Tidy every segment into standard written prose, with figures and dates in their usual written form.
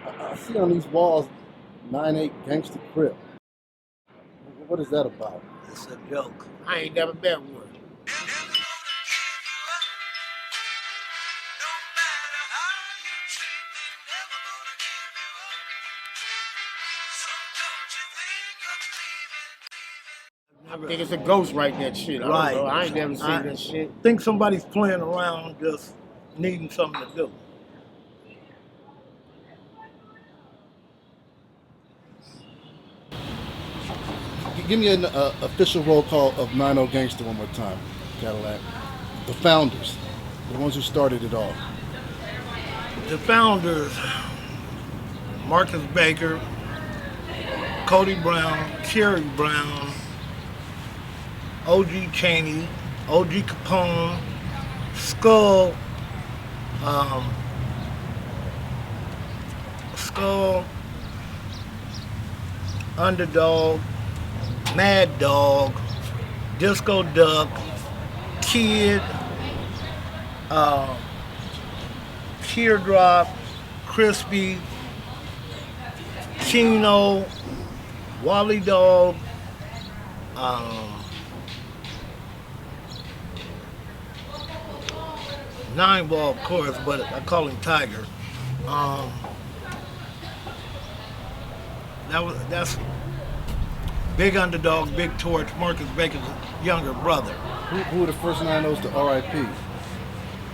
I see on these walls 9-8 Gangster Crip. What is that about? It's a joke. I ain't never met one. I think it's a ghost writing that shit. I don't know. I ain't never seen that shit. I think somebody's playing around just needing something to do. Give me an official roll call of 9-0 Gangster one more time, Cadillac. The founders, the ones who started it all. The founders, Marcus Baker, Cody Brown, Cherry Brown, OG Cheney, OG Capone, Skull, Underdog, Mad Dog, Disco Duck, Kid, Teardrop, Crispy, Chino, Wally Dog, Nine Ball, of course, but I call him Tiger. That's Big Underdog, Big Torch, Marcus Baker's younger brother. Who were the first 9-0s to RIP?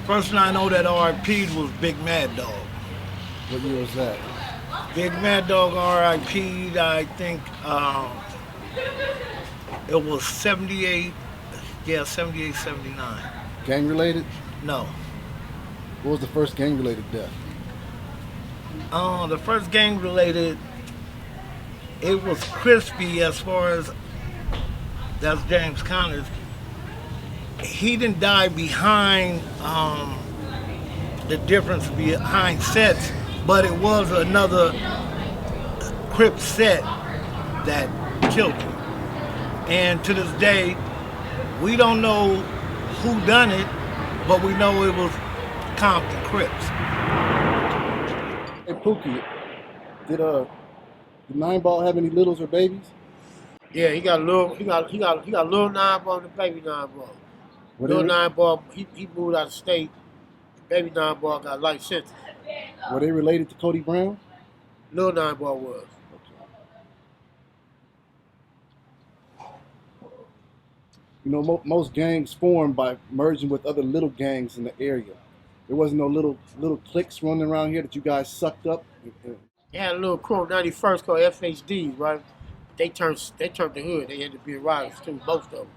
First 9-0 that RIP'd was Big Mad Dog. What year was that? Big Mad Dog RIP'd, I think it was 78, 78, 79. Gang related? No. What was the first gang related death? The first gang related, it was Crispy as far as, that's James Connors. He didn't die behind the difference behind sets, but it was another Crip set that killed him. And to this day, we don't know who done it, but we know it was Compton Crips. Hey Pookie, did 9-Ball have any littles or babies? Yeah, he got little 9-Ball and a baby 9-Ball. Little 9-Ball, he moved out of state. Baby 9-Ball got life sentence. Were they related to Cody Brown? Little 9-Ball was. You know, most gangs formed by merging with other little gangs in the area. There wasn't no little cliques running around here that you guys sucked up. They had a little crew on 91st called FHDs, right? They turned the hood. They ended up being riders too, most of them.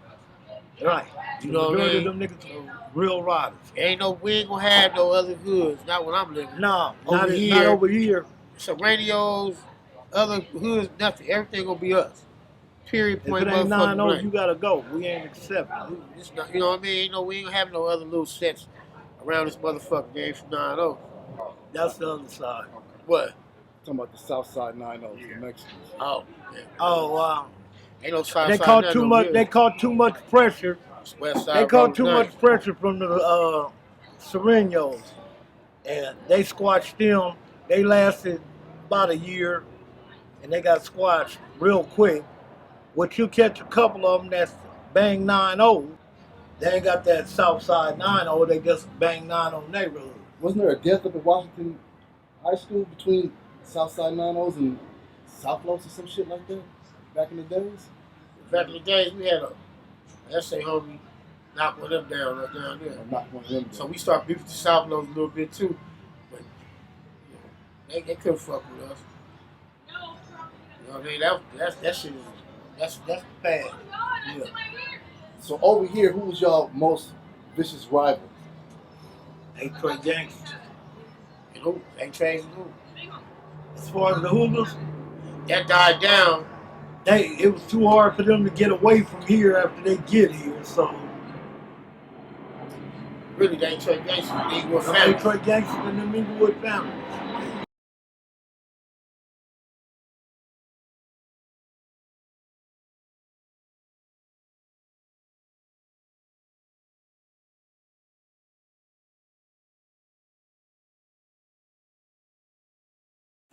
Right. You know what I mean? Them niggas are real riders. We ain't gonna have no other hoods. Not when I'm living. No, not over here. Some radios, other hoods, nothing. Everything gonna be us. Period. Point. If it ain't 9-0, you gotta go. We ain't accepting. You know what I mean? We ain't gonna have no other little sets around this motherfucker game from 9-0. That's the other side. What? Talking about the South Side 9-0s, the Mexicans. Oh. Yeah. Oh wow. Ain't no South They Side. caught too much. They caught too much pressure. West Side. They caught too much pressure from the Serenos, and they squashed them. They lasted about a year, and they got squashed real quick. What you catch a couple of them that's bang 9-0, they ain't got that South Side 9-0. They just bang 9-0 neighborhood. Wasn't there a death up at Washington High School between South Side 9-0s and South Los or some shit like that back in the days? Back in the days, we had a SA homie knock one of them down right down there. Knock one of them down. So we started beefing the South Los a little bit too, but they couldn't fuck with us. You know what I mean? That shit is that's bad. Yeah. So over here, who was y'all most vicious rival? A-Trey Gangster. And who? A-Trey's and who? As far as the Hoovers, that died down. It was too hard for them to get away from here after they get here, so. Really, they A-Trey Gangster and the Inglewood family. A-Trey Gangster and the Inglewood family.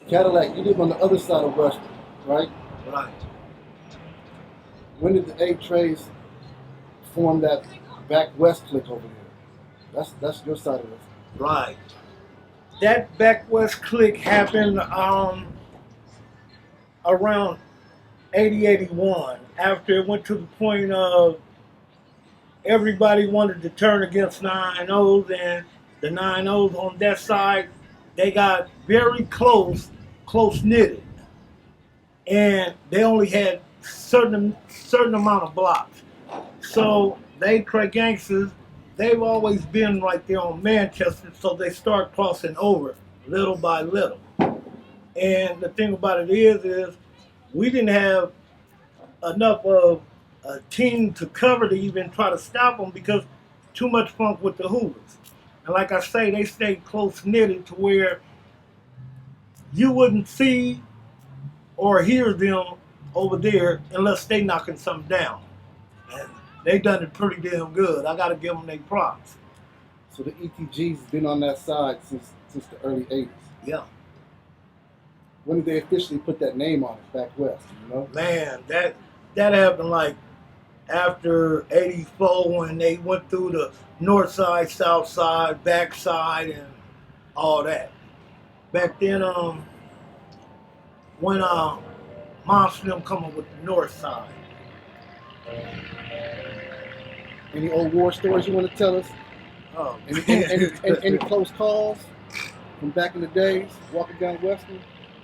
Cadillac, you live on the other side of Western, right? Right. When did the A-Trays form that back west clique over there? That's your side of it. Right. That back west click happened around 80, 81, after it went to the point of everybody wanted to turn against 9-0s, and the 9-0s on that side, they got very close knitted, and they only had certain amount of blocks. So they Craig Gangsters, they've always been right there on Manchester, so they start crossing over little by little. And the thing about it is we didn't have enough of a team to cover to even try to stop them because too much funk with the Hoovers. And like I say, they stayed close knitted to where you wouldn't see or hear them over there unless they knocking something down. And they done it pretty damn good. I got to give them their props. So the ETG's been on that side since the early 80s. Yeah. When did they officially put that name on it back west, you know? Man, that happened like after 84 when they went through the north side, south side, back side, and all that. Back then, when Monster them come up with the north side. Any old war stories you want to tell us? Oh, Any close calls from back in the days, walking down Western?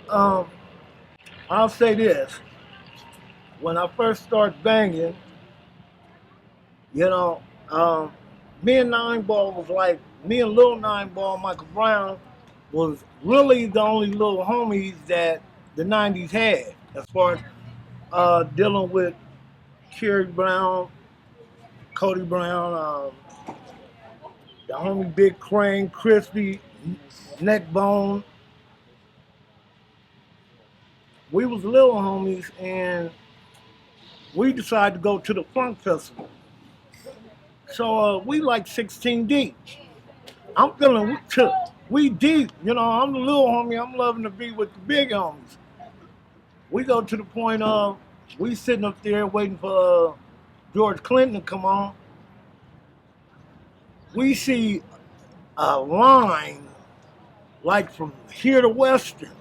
I'll say this. When I first started banging, you know, me and Nine Ball was like, me and Lil Nine Ball, Michael Brown, was really the only little homies that the 90s had as far as dealing with Kerry Brown, Cody Brown, the homie Big Crane, Crispy, Neckbone. We was little homies, and we decided to go to the Funk Festival. So we like 16 deep. I'm feeling we deep. You know, I'm the little homie. I'm loving to be with the big homies. We go to the point of we sitting up there waiting for George Clinton to come on. We see a line like from here to Western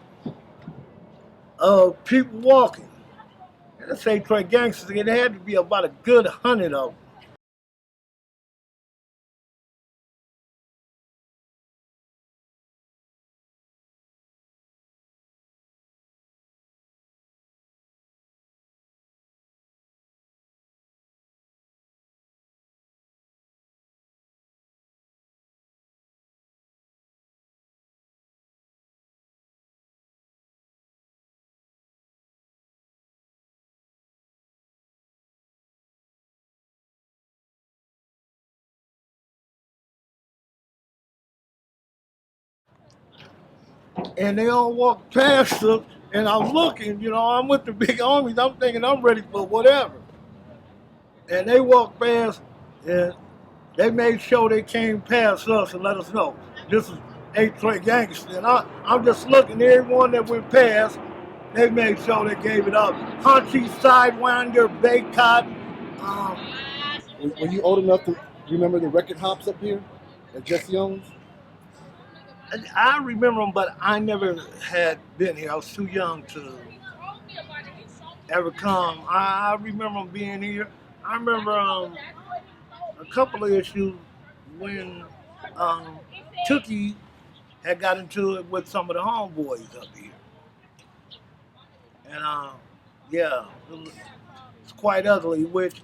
of people walking. And I say Craig Gangsters, it had to be about a good 100 of them. And they all walked past us, and I'm looking, you know, I'm with the big homies, I'm thinking I'm ready for whatever. And they walked past, and they made sure they came past us and let us know this is Craig Gangster. And I'm just looking, everyone that went past, they made sure they gave it up. Hunchy, Sidewinder, Baycott. Were you old enough to remember the record hops up here at Jesse Owens? I remember them, but I never had been here. I was too young to ever come. I remember them being here. I remember a couple of issues when Tookie had got into it with some of the homeboys up here. And yeah, it's quite ugly, which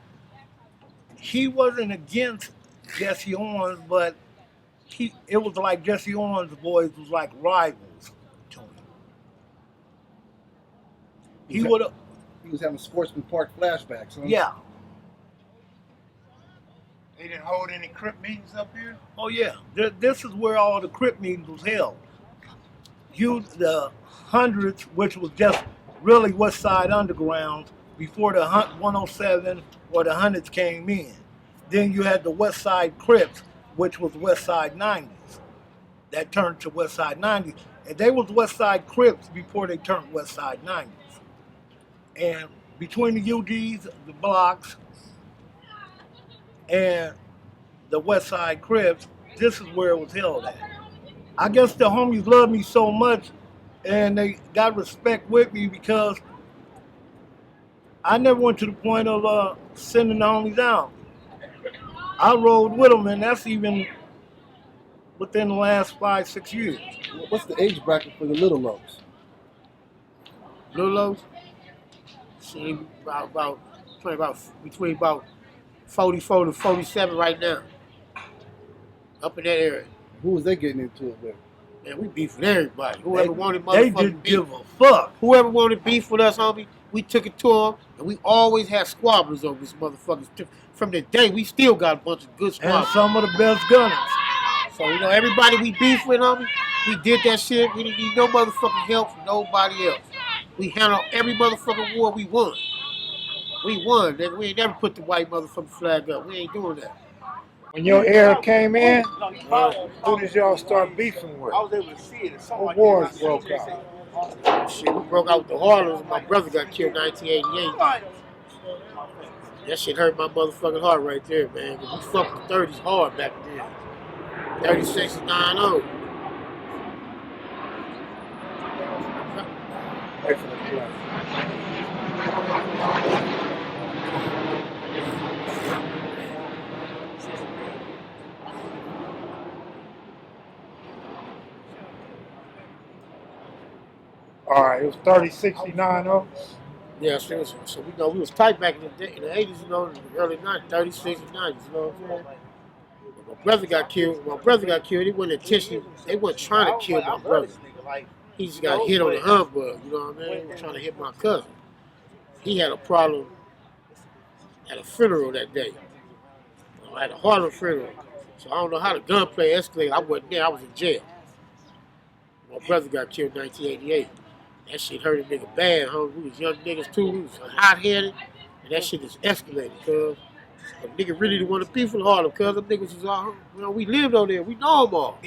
he wasn't against Jesse Owens, but it was like Jesse Owens' boys was like rivals to him. He was having Sportsman Park flashbacks, huh? Yeah. They didn't hold any Crip meetings up here? Oh yeah. This is where all the Crip meetings was held. The hundreds, which was just really West Side Underground before the 107 or the hundreds came in. Then you had the West Side Crips, which was West Side 90s. That turned to West Side 90s. And they was West Side Crips before they turned West Side 90s. And between the UGs, the blocks, and the West Side Crips, this is where it was held at. I guess the homies loved me so much and they got respect with me because I never went to the point of sending the homies out. I rode with them, and that's even within the last 5-6 years. What's the age bracket for the Little Lows? Little Lows? See, between about 44 to 47 right now. Up in that area. Who was they getting into it with? Man, we beef with everybody. Whoever wanted They motherfucking didn't beef. give a fuck. Whoever wanted beef with us, homie, we took it to them, and we always had squabblers over this motherfuckers. From the day, we still got a bunch of good And squabblers. some of the best gunners. So, you know, everybody we beef with, homie, we did that shit. We didn't need no motherfucking help from nobody else. We handled every motherfucking war we won. We won, nigga. We ain't never put the white motherfucking flag up. We ain't doing that. When your era came in, who did y'all start beefing with? What wars broke out? Shit, we broke out with the Harlems. My brother got killed in 1988. That shit hurt my motherfucking heart right there, man. We fucked the 30s hard back then. 36 and 9-0. All right, it was 30-69 though. Yeah, so we know we was tight back in the 80s, you know, in the early 90s, 36 and 90s, you know what I'm saying? When my brother got killed, he wasn't intentionally, they weren't trying to kill my brother. He just got hit on the humbug, you know what I mean? He was trying to hit my cousin. He had a problem at a funeral that day. At a Harlem funeral. So I don't know how the gunplay escalated. I wasn't there, I was in jail. My brother got killed in 1988. That shit hurt a nigga bad, homie. We was young niggas too. We was hot-headed. And that shit just escalated, cuz. A nigga really didn't want to beef with Harlem, cuz. Them niggas was all, you know, we lived over there. We know them all.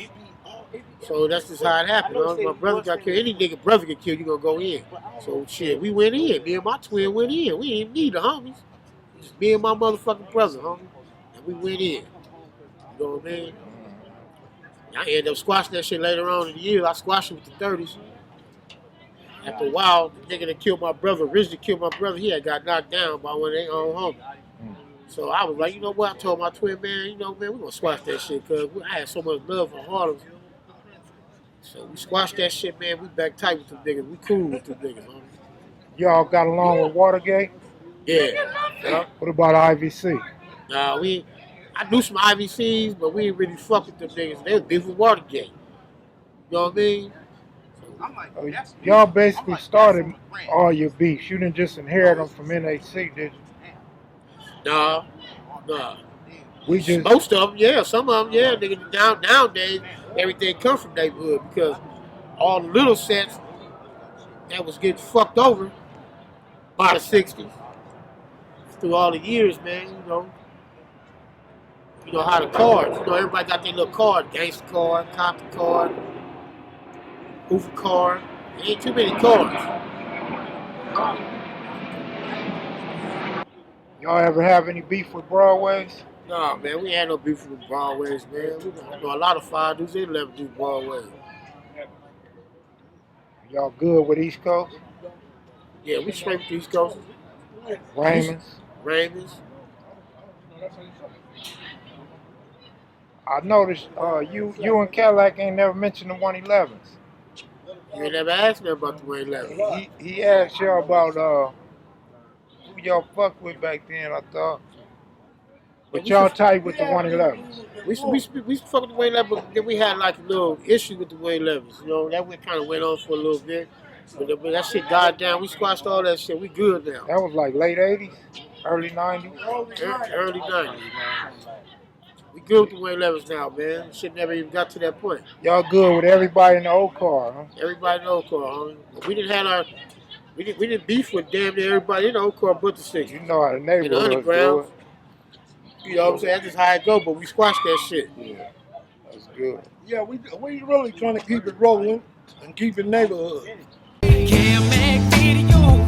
So that's just how it happened, homie. My brother got killed. Any nigga brother get killed, you gonna go in. So shit, we went in. Me and my twin went in. We didn't even need the homies. Just me and my motherfucking brother, homie. And we went in. You know what I mean? I ended up squashing that shit later on in the year. I squashed it with the 30s. After a while, the nigga that killed my brother, originally killed my brother, he had got knocked down by one of their own homies. So I was like, you know what? I told my twin, man, you know, man, we gonna squash that shit because I had so much love for Harlem. So we squashed that shit, man. We back tight with them niggas. We cool with them niggas, homie. Y'all got along with Watergate? Yeah. What about IVC? Nah, I knew some IVCs, but we didn't really fuck with them niggas. They was beef with Watergate. You know what I mean? Y'all basically started all your beefs. You didn't just inherit them from NHC, did you? Nah. We just Most of them, yeah. Some of them, yeah. Nigga, nowadays, everything come from neighborhood because all the little sets that was getting fucked over by the 60s through all the years, man, you know how the cards, you know, everybody got their little card, gangster card, Compton card, Hoover card. There ain't too many cards. y'all ever have any beef with Broadways? Nah, man, we ain't had no beef with Broadways, man. You know, a lot of fire dudes, they never do Broadways. Y'all good with East Coast? Yeah, we straight with the East Coast. Raymond's? Ravens. I noticed you and Cadillac ain't never mentioned the 111s. You ain't never asked me about the 111. He asked y'all about who y'all fucked with back then, I thought. But y'all tight with the 111s. We fucked with the 111, but then we had like a little issue with the 111s. You know, that kind of went on for a little bit. But that shit died down. We squashed all that shit. We good now. That was like late 80s, early 90s. Early 90s. We good with the 111s now, man. Shit never even got to that point. Y'all good with everybody in the old car, huh? Everybody in the old car, homie. We didn't beef with damn near everybody in the old car but the 60s. You know how the In the neighborhood underground. do it. You know what I'm saying? That's just how it go, but we squashed that shit. Yeah, that's good. Yeah, we really trying to keep it rolling. and keep it neighborhood. Kev Mac video.